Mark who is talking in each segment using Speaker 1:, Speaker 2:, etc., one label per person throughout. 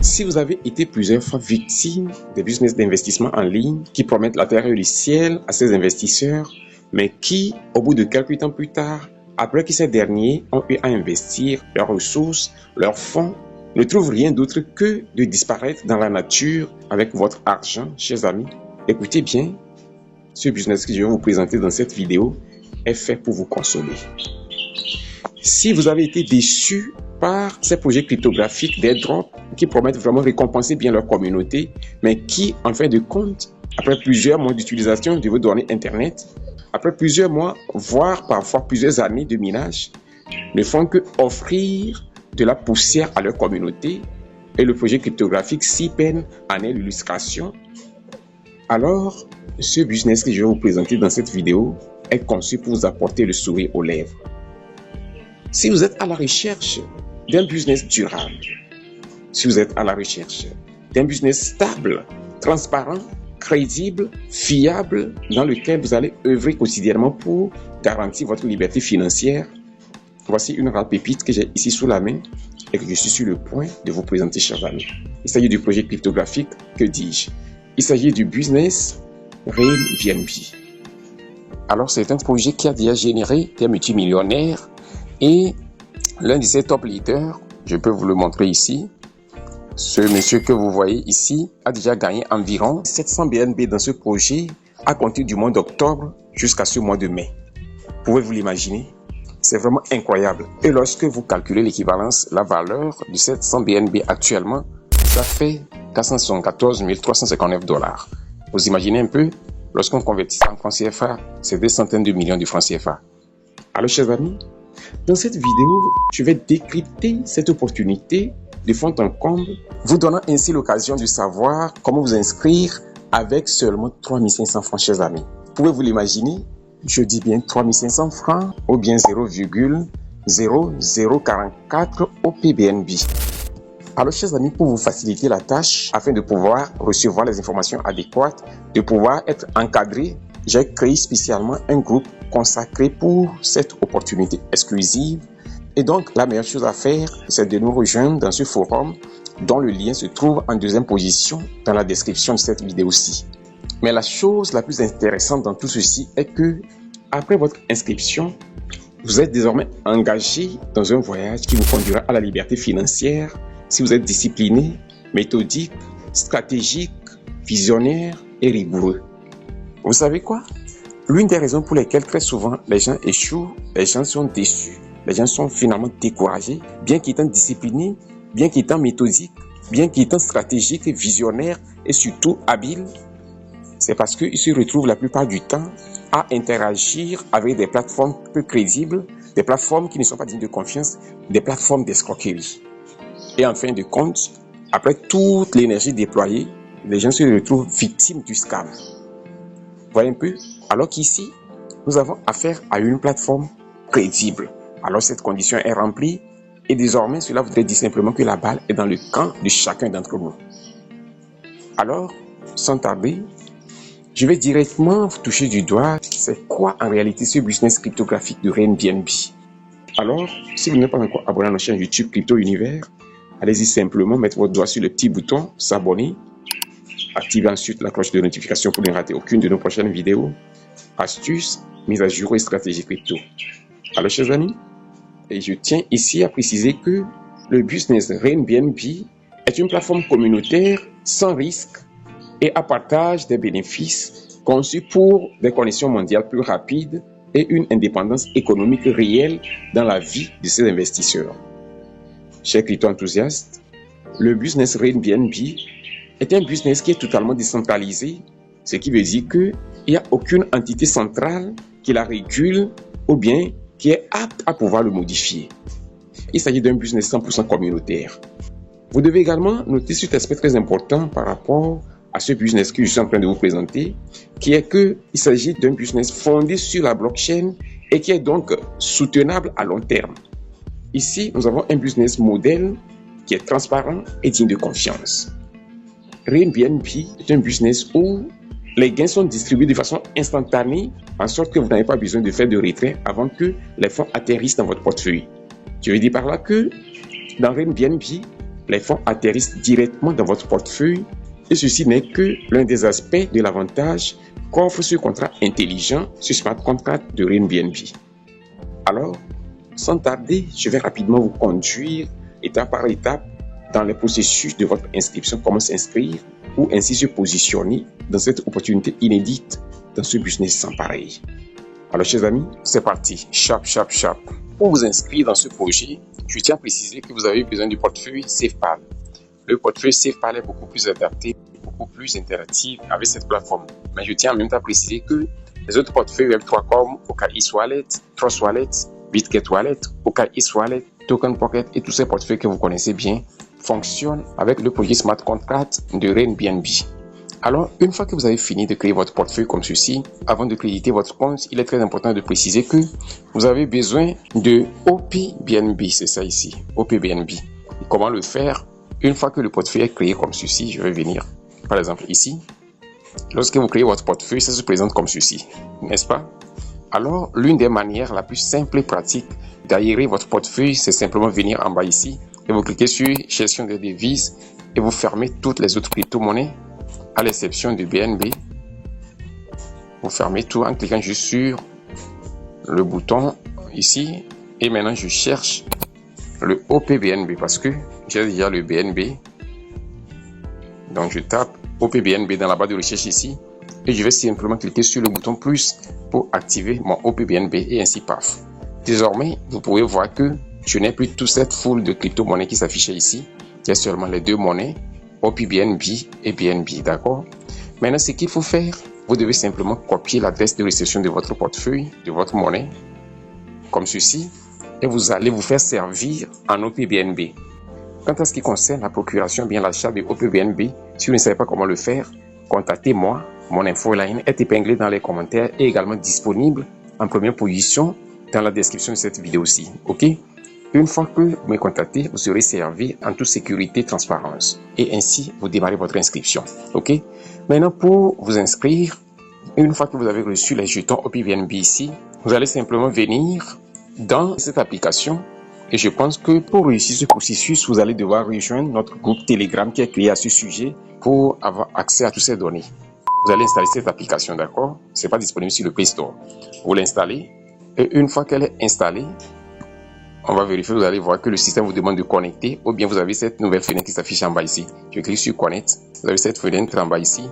Speaker 1: Si vous avez été plusieurs fois victime des business d'investissement en ligne qui promettent la terre et le ciel à ces investisseurs, mais qui, au bout de quelques temps plus tard, après que ces derniers ont eu à investir leurs ressources, leurs fonds, ne trouvent rien d'autre que de disparaître dans la nature avec votre argent, chers amis, écoutez bien, ce business que je vais vous présenter dans cette vidéo est fait pour vous consoler. Si vous avez été déçu par ces projets cryptographiques d'airdrop qui promettent vraiment récompenser bien leur communauté, mais qui, en fin de compte, après plusieurs mois d'utilisation de vos données Internet, après plusieurs mois, voire parfois plusieurs années de minage, ne font que offrir de la poussière à leur communauté et le projet cryptographique si peine en est l'illustration, alors ce business que je vais vous présenter dans cette vidéo est conçu pour vous apporter le sourire aux lèvres. Si vous êtes à la recherche d'un business durable, si vous êtes à la recherche d'un business stable, transparent, crédible, fiable, dans lequel vous allez œuvrer quotidiennement pour garantir votre liberté financière, voici une rare pépite que j'ai ici sous la main et que je suis sur le point de vous présenter, chers amis. Il s'agit du projet cryptographique, que dis-je? Il s'agit du business RainBNB. Alors, c'est un projet qui a déjà généré des multimillionnaires et l'un de ses top leaders, je peux vous le montrer ici, ce monsieur que vous voyez ici a déjà gagné environ 700 BNB dans ce projet à compter du mois d'octobre jusqu'à ce mois de mai. Pouvez-vous l'imaginer? C'est vraiment incroyable. Et lorsque vous calculez l'équivalence, la valeur de 700 BNB actuellement, ça fait 474 359 $. Vous imaginez un peu? Lorsqu'on convertit ça en francs CFA, c'est des centaines de millions de francs CFA. Alors, chers amis, dans cette vidéo, je vais décrypter cette opportunité de fond en comble, vous donnant ainsi l'occasion de savoir comment vous inscrire avec seulement 3500 francs, chers amis. Pouvez-vous l'imaginer? Je dis bien 3500 francs ou bien 0,0044 OPBNB. Alors, chers amis, pour vous faciliter la tâche, afin de pouvoir recevoir les informations adéquates, de pouvoir être encadré, j'ai créé spécialement un groupe consacré pour cette opportunité exclusive. Et donc, la meilleure chose à faire, c'est de nous rejoindre dans ce forum dont le lien se trouve en deuxième position dans la description de cette vidéo-ci. Mais la chose la plus intéressante dans tout ceci est que, après votre inscription, vous êtes désormais engagé dans un voyage qui vous conduira à la liberté financière si vous êtes discipliné, méthodique, stratégique, visionnaire et rigoureux. Vous savez quoi? L'une des raisons pour lesquelles très souvent les gens échouent, les gens sont déçus, les gens sont finalement découragés, bien qu'étant disciplinés, bien qu'étant méthodiques, bien qu'étant stratégiques et visionnaires et surtout habiles, c'est parce qu'ils se retrouvent la plupart du temps à interagir avec des plateformes peu crédibles, des plateformes qui ne sont pas dignes de confiance, des plateformes d'escroquerie. Et en fin de compte, après toute l'énergie déployée, les gens se retrouvent victimes du scam. Voyez un peu? Alors qu'ici, nous avons affaire à une plateforme crédible. Alors cette condition est remplie et désormais cela voudrait dire simplement que la balle est dans le camp de chacun d'entre nous. Alors, sans tarder, je vais directement vous toucher du doigt c'est quoi en réalité ce business cryptographique de RainBNB. Alors, si vous n'êtes pas encore abonné à notre chaîne YouTube Crypto Univers, allez-y simplement mettre votre doigt sur le petit bouton s'abonner. Activez ensuite la cloche de notification pour ne rater aucune de nos prochaines vidéos, astuces, mises à jour et stratégies crypto. Alors, chers amis, et je tiens ici à préciser que le business RainBNB est une plateforme communautaire sans risque et à partage des bénéfices conçue pour des connexions mondiales plus rapides et une indépendance économique réelle dans la vie de ses investisseurs. Chers crypto-enthousiastes, le business RainBNB est un business qui est totalement décentralisé, ce qui veut dire qu'il n'y a aucune entité centrale qui la régule ou bien qui est apte à pouvoir le modifier. Il s'agit d'un business 100% communautaire. Vous devez également noter cet aspect très important par rapport à ce business que je suis en train de vous présenter, qui est qu'il s'agit d'un business fondé sur la blockchain et qui est donc soutenable à long terme. Ici, nous avons un business modèle qui est transparent et digne de confiance. RainBNB est un business où les gains sont distribués de façon instantanée, en sorte que vous n'avez pas besoin de faire de retrait avant que les fonds atterrissent dans votre portefeuille. Je veux dire par là que dans RainBNB, les fonds atterrissent directement dans votre portefeuille et ceci n'est que l'un des aspects de l'avantage qu'offre ce contrat intelligent, ce smart contract de RainBNB. Alors, sans tarder, je vais rapidement vous conduire étape par étape dans le processus de votre inscription, comment s'inscrire ou ainsi se positionner dans cette opportunité inédite dans ce business sans pareil. Alors, chers amis, c'est parti. Chap. Pour vous inscrire dans ce projet, je tiens à préciser que vous avez besoin du portefeuille SafePal. Le portefeuille SafePal est beaucoup plus adapté, beaucoup plus interactif avec cette plateforme. Mais je tiens en même temps à préciser que les autres portefeuilles Web3 comme OKX Wallet, Trust Wallet, BitGet Wallet, OKX Wallet, Token Pocket et tous ces portefeuilles que vous connaissez bien fonctionnent avec le projet Smart Contract de RainBNB. Alors, une fois que vous avez fini de créer votre portefeuille comme ceci, avant de créditer votre compte, il est très important de préciser que vous avez besoin de OPBNB, c'est ça ici, OPBNB. Et comment le faire? Une fois que le portefeuille est créé comme ceci, je vais venir, par exemple ici. Lorsque vous créez votre portefeuille, ça se présente comme ceci, n'est-ce pas? Alors, l'une des manières la plus simple et pratique d'aérer votre portefeuille, c'est simplement venir en bas ici et vous cliquez sur gestion des devises et vous fermez toutes les autres crypto-monnaies à l'exception du BNB. Vous fermez tout en cliquant juste sur le bouton ici et maintenant je cherche le OPBNB parce que j'ai déjà le BNB. Donc je tape OPBNB dans la barre de recherche ici et je vais simplement cliquer sur le bouton plus pour activer mon OPBNB et ainsi paf. Désormais, vous pouvez voir que je n'ai plus toute cette foule de crypto-monnaies qui s'affichait ici. Il y a seulement les deux monnaies, OPBNB et BNB, d'accord? Maintenant, ce qu'il faut faire, vous devez simplement copier l'adresse de réception de votre portefeuille, de votre monnaie, comme ceci, et vous allez vous faire servir en OPBNB. Quant à ce qui concerne la procuration, bien l'achat de OPBNB, si vous ne savez pas comment le faire, contactez-moi. Mon infoline est épinglée dans les commentaires et également disponible en première position dans la description de cette vidéo-ci, ok? Une fois que vous me contactez, vous serez servi en toute sécurité et transparence. Et ainsi, vous démarrez votre inscription. OK? Maintenant, pour vous inscrire, une fois que vous avez reçu les jetons OPBNB ici, vous allez simplement venir dans cette application. Et je pense que pour réussir ce processus, vous allez devoir rejoindre notre groupe Telegram qui est créé à ce sujet pour avoir accès à toutes ces données. Vous allez installer cette application, d'accord? Ce n'est pas disponible sur le Play Store. Vous l'installez. Et une fois qu'elle est installée, on va vérifier, vous allez voir que le système vous demande de connecter ou bien vous avez cette nouvelle fenêtre qui s'affiche en bas ici. Je clique sur Connect, vous avez cette fenêtre en bas ici.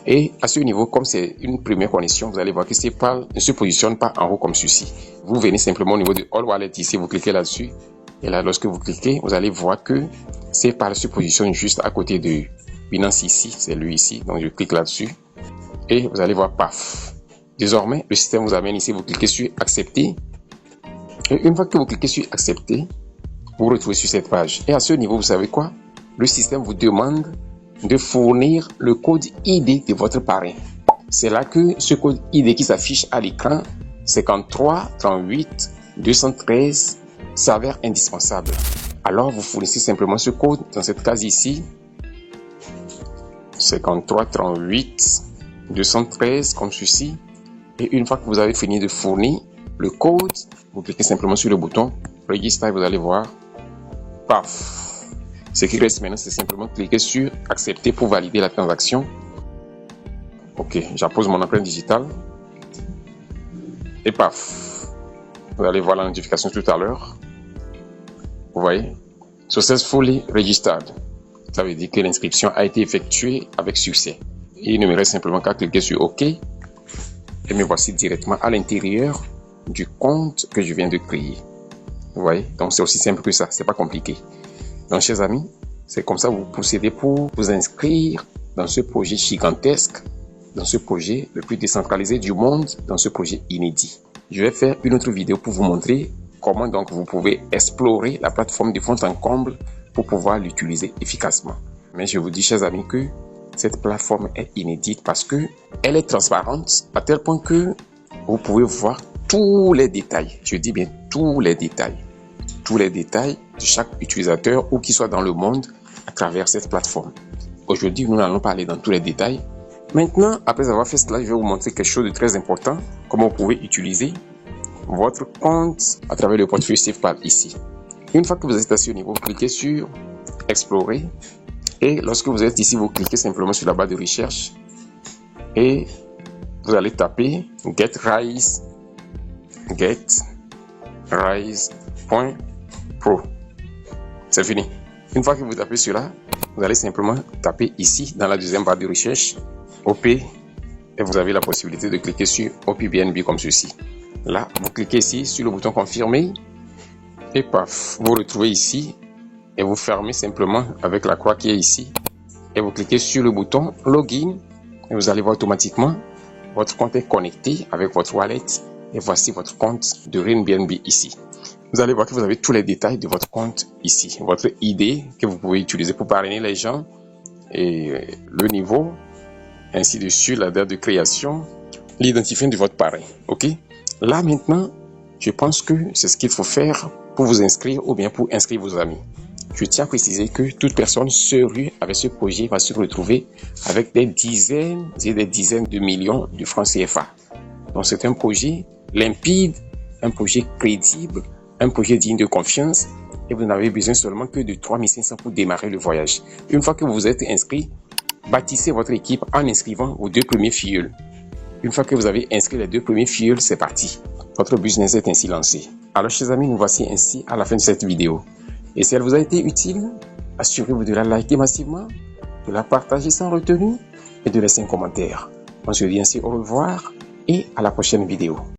Speaker 1: Et à ce niveau, comme c'est une première connexion, vous allez voir que SafePal ne se positionne pas en haut comme ceci. Vous venez simplement au niveau de All Wallet ici, vous cliquez là-dessus. Et là, lorsque vous cliquez, vous allez voir que SafePal se positionne juste à côté de Binance ici, c'est lui ici. Donc je clique là-dessus et vous allez voir, paf. Désormais, le système vous amène ici, vous cliquez sur Accepter. Et une fois que vous cliquez sur Accepter, vous vous retrouvez sur cette page. Et à ce niveau, vous savez quoi? Le système vous demande de fournir le code ID de votre parrain. C'est là que ce code ID qui s'affiche à l'écran, 53 38 213, s'avère indispensable. Alors, vous fournissez simplement ce code dans cette case ici, 53 38 213, comme ceci. Et une fois que vous avez fini de fournir le code, vous cliquez simplement sur le bouton Register et vous allez voir, paf. Ce qui reste maintenant, c'est simplement cliquer sur Accepter pour valider la transaction. Ok, j'appose mon empreinte digitale. Et paf. Vous allez voir la notification tout à l'heure. Vous voyez, Successfully Registered. Ça veut dire que l'inscription a été effectuée avec succès. Et il ne me reste simplement qu'à cliquer sur OK. Et me voici directement à l'intérieur du compte que je viens de créer. Vous voyez, donc c'est aussi simple que ça, c'est pas compliqué. Donc chers amis, c'est comme ça que vous procédez pour vous inscrire dans ce projet gigantesque, dans ce projet le plus décentralisé du monde, dans ce projet inédit. Je vais faire une autre vidéo pour vous montrer comment donc vous pouvez explorer la plateforme de fond en comble pour pouvoir l'utiliser efficacement. Mais je vous dis chers amis que cette plateforme est inédite parce que elle est transparente à tel point que vous pouvez voir tous les détails. Je dis bien tous les détails de chaque utilisateur où qu'il soit dans le monde à travers cette plateforme. Aujourd'hui, nous n'allons pas aller dans tous les détails. Maintenant, après avoir fait cela, je vais vous montrer quelque chose de très important, comment vous pouvez utiliser votre compte à travers le portefeuille SafePal ici. Une fois que vous êtes à ce niveau, vous cliquez sur explorer. Et lorsque vous êtes ici, vous cliquez simplement sur la barre de recherche et vous allez taper getrise.pro. C'est fini. Une fois que vous tapez cela, vous allez simplement taper ici dans la deuxième barre de recherche OP et vous avez la possibilité de cliquer sur OPBNB comme ceci. Là, vous cliquez ici sur le bouton confirmer et paf, vous retrouvez ici et vous fermez simplement avec la croix qui est ici et vous cliquez sur le bouton login et vous allez voir automatiquement votre compte est connecté avec votre wallet et voici votre compte de RainBNB ici. Vous allez voir que vous avez tous les détails de votre compte ici, votre ID que vous pouvez utiliser pour parrainer les gens et le niveau, ainsi de suite, la date de création, l'identifiant de votre parrain. Ok? Là maintenant, je pense que c'est ce qu'il faut faire pour vous inscrire ou bien pour inscrire vos amis. Je tiens à préciser que toute personne sérieuse avec ce projet va se retrouver avec des dizaines et des dizaines de millions de francs CFA. Donc c'est un projet limpide, un projet crédible, un projet digne de confiance et vous n'avez besoin seulement que de 3500 pour démarrer le voyage. Une fois que vous êtes inscrit, bâtissez votre équipe en inscrivant vos 2 premiers filleuls. Une fois que vous avez inscrit les 2 premiers filleuls, c'est parti. Votre business est ainsi lancé. Alors chers amis, nous voici ainsi à la fin de cette vidéo. Et si elle vous a été utile, assurez-vous de la liker massivement, de la partager sans retenue et de laisser un commentaire. On se dit ainsi au revoir et à la prochaine vidéo.